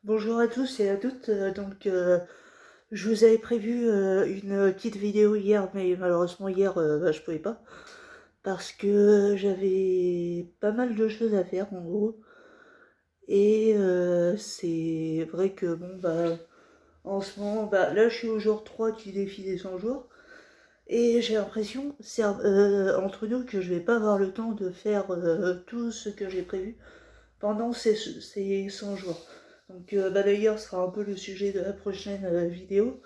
Bonjour à tous et à toutes. Je vous avais prévu une petite vidéo hier, mais malheureusement hier, je pouvais pas parce que j'avais pas mal de choses à faire en gros. Et c'est vrai que en ce moment, là je suis au jour 3 du défi des 100 jours et j'ai l'impression, entre nous, que je vais pas avoir le temps de faire tout ce que j'ai prévu pendant ces 100 jours. D'ailleurs, ce sera un peu le sujet de la prochaine vidéo.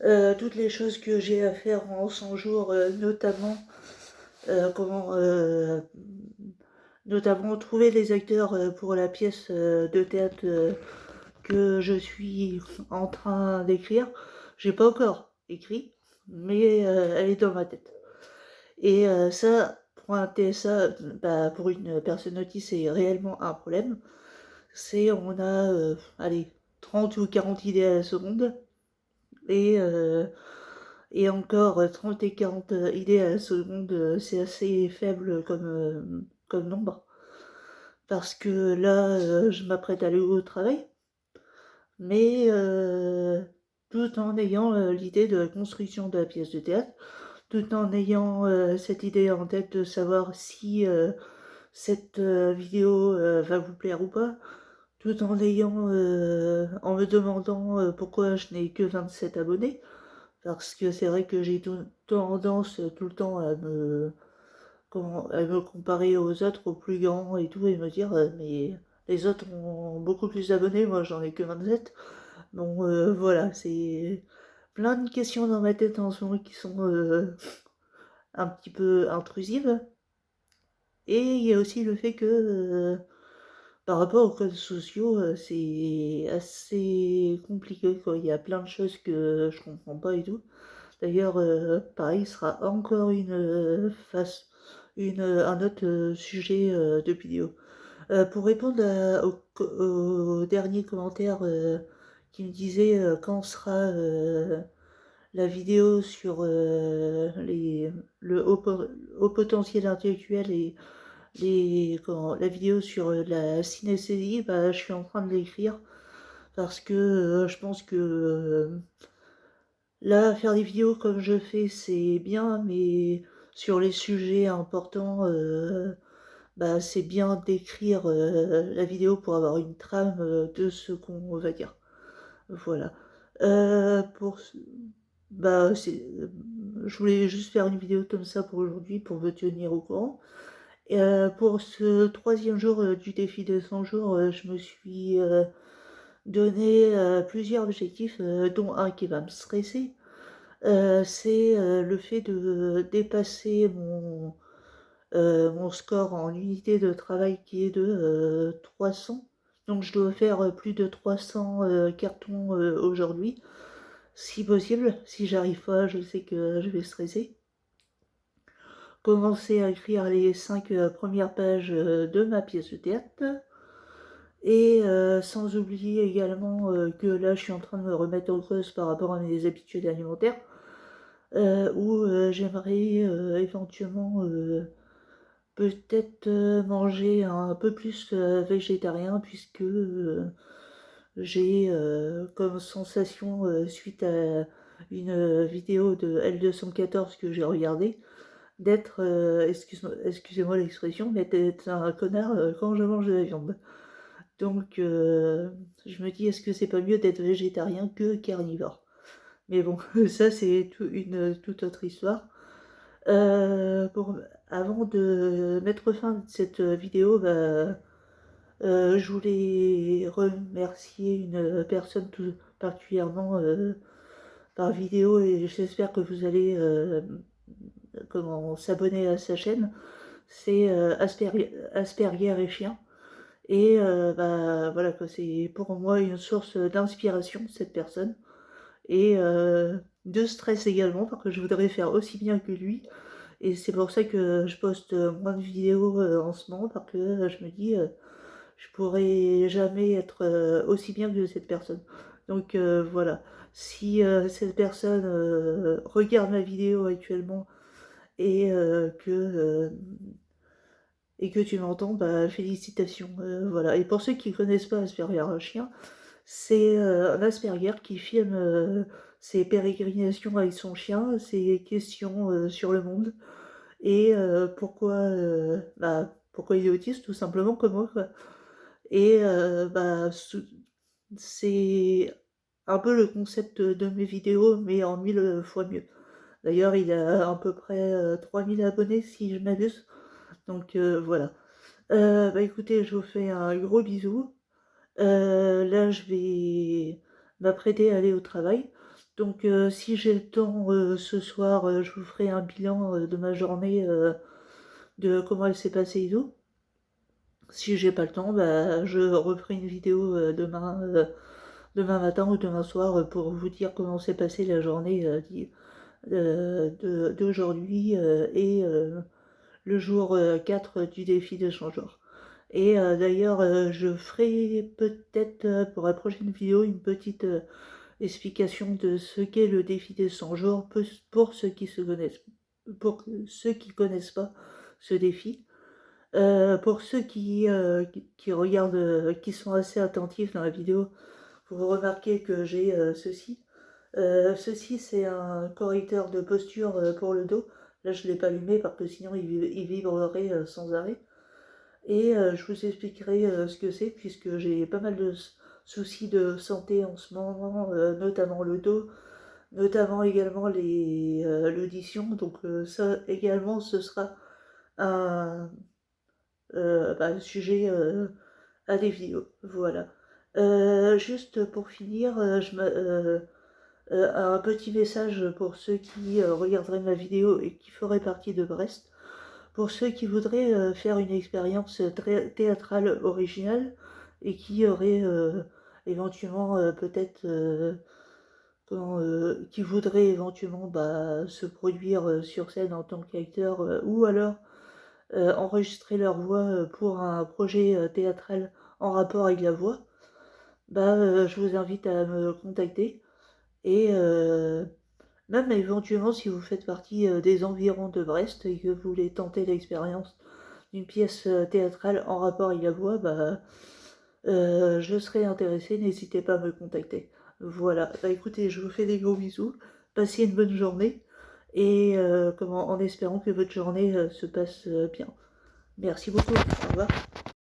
Toutes les choses que j'ai à faire en 100 jours, euh, comment, euh, notamment trouver les acteurs pour la pièce de théâtre que je suis en train d'écrire. J'ai pas encore écrit, mais elle est dans ma tête. Et ça, pour un TSA, pour une personne autiste, c'est réellement un problème. On a, allez, 30 ou 40 idées à la seconde, et, euh, et encore 30 et 40 idées à la seconde, c'est assez faible comme nombre, parce que là, je m'apprête à aller au travail, mais tout en ayant l'idée de la construction de la pièce de théâtre, tout en ayant cette idée en tête de savoir si cette vidéo va vous plaire ou pas, tout en me demandant pourquoi je n'ai que 27 abonnés, parce que c'est vrai que j'ai tendance tout le temps à me comparer aux autres, aux plus grands et tout, et me dire mais les autres ont beaucoup plus d'abonnés, moi j'en ai que 27. Donc voilà, c'est plein de questions dans ma tête en ce moment qui sont un petit peu intrusives. Et il y a aussi le fait que par rapport aux codes sociaux, c'est assez compliqué, quoi. Il y a plein de choses que je comprends pas et tout. D'ailleurs, pareil, ce sera encore un autre sujet de vidéo. Pour répondre au dernier commentaire qui me disait quand sera la vidéo sur le haut potentiel intellectuel et la vidéo sur la synesthésie, je suis en train de l'écrire parce que je pense que là, faire des vidéos comme je fais, c'est bien, mais sur les sujets importants, c'est bien d'écrire la vidéo pour avoir une trame de ce qu'on va dire. Voilà. Euh, pour, ce- bah, c'est, je voulais juste faire une vidéo comme ça pour aujourd'hui, pour me tenir au courant. Pour ce troisième jour du défi des 100 jours, je me suis donné plusieurs objectifs, dont un qui va me stresser. C'est le fait de dépasser mon score en unité de travail qui est de 300. Donc je dois faire plus de 300 cartons aujourd'hui. Si possible, si j'arrive pas, je sais que je vais stresser. Commencer à écrire les 5 premières pages de ma pièce de théâtre. Et sans oublier également que là, je suis en train de me remettre en cause par rapport à mes habitudes alimentaires, où j'aimerais éventuellement peut-être manger un peu plus végétarien, puisque j'ai comme sensation, suite à une vidéo de L214 que j'ai regardée, d'être, excusez-moi l'expression, mais d'être un connard quand je mange de la viande. Donc, je me dis, est-ce que c'est pas mieux d'être végétarien que carnivore? Mais bon, ça, c'est une toute autre histoire. Pour, avant de mettre fin à cette vidéo, je voulais remercier une personne tout particulièrement par vidéo, et j'espère que vous allez s'abonner à sa chaîne. C'est Asperger et Chien. Et voilà, quoi, c'est pour moi une source d'inspiration, cette personne. Et de stress également, parce que je voudrais faire aussi bien que lui. Et c'est pour ça que je poste moins de vidéos en ce moment, parce que je me dis, je pourrais jamais être aussi bien que cette personne. Donc voilà, si cette personne regarde ma vidéo actuellement et et que tu m'entends, félicitations. Voilà. Et pour ceux qui connaissent pas Asperger un chien, C'est un Asperger qui filme ses pérégrinations avec son chien, ses questions sur le monde et pourquoi il est autiste, tout simplement comme moi, quoi. Et c'est un peu le concept de mes vidéos, mais en 1000 fois mieux. D'ailleurs, il a à peu près 3000 abonnés si je m'abuse. Donc voilà. Écoutez, je vous fais un gros bisou. Là, je vais m'apprêter à aller au travail. Donc si j'ai le temps ce soir, je vous ferai un bilan de ma journée, de comment elle s'est passée et tout. Si j'ai pas le temps, je referai une vidéo demain matin ou demain soir pour vous dire comment s'est passée la journée d'aujourd'hui le jour 4 du défi de 100 jours. Et d'ailleurs, je ferai peut-être pour la prochaine vidéo une petite explication de ce qu'est le défi des 100 jours pour ceux qui pour ceux qui connaissent pas ce défi. Pour ceux qui regardent, qui sont assez attentifs dans la vidéo, vous remarquez que j'ai ceci. Ceci, c'est un correcteur de posture pour le dos. Là, je ne l'ai pas allumé parce que sinon il vibrerait sans arrêt. Et je vous expliquerai ce que c'est, puisque j'ai pas mal de soucis de santé en ce moment, notamment le dos, notamment également l'audition. Donc ça également, ce sera un, sujet à des vidéos. Voilà. Juste pour finir, un petit message pour ceux qui regarderaient ma vidéo et qui feraient partie de Brest. Pour ceux qui voudraient faire une expérience théâtrale originale et qui auraient éventuellement peut-être qui voudraient éventuellement se produire sur scène en tant qu'acteur ou alors enregistrer leur voix pour un projet théâtral en rapport avec la voix, je vous invite à me contacter et même éventuellement si vous faites partie des environs de Brest et que vous voulez tenter l'expérience d'une pièce théâtrale en rapport avec la voix, je serai intéressée, n'hésitez pas à me contacter. Voilà, écoutez, je vous fais des gros bisous, passez une bonne journée et en espérant que votre journée se passe bien. Merci beaucoup, au revoir.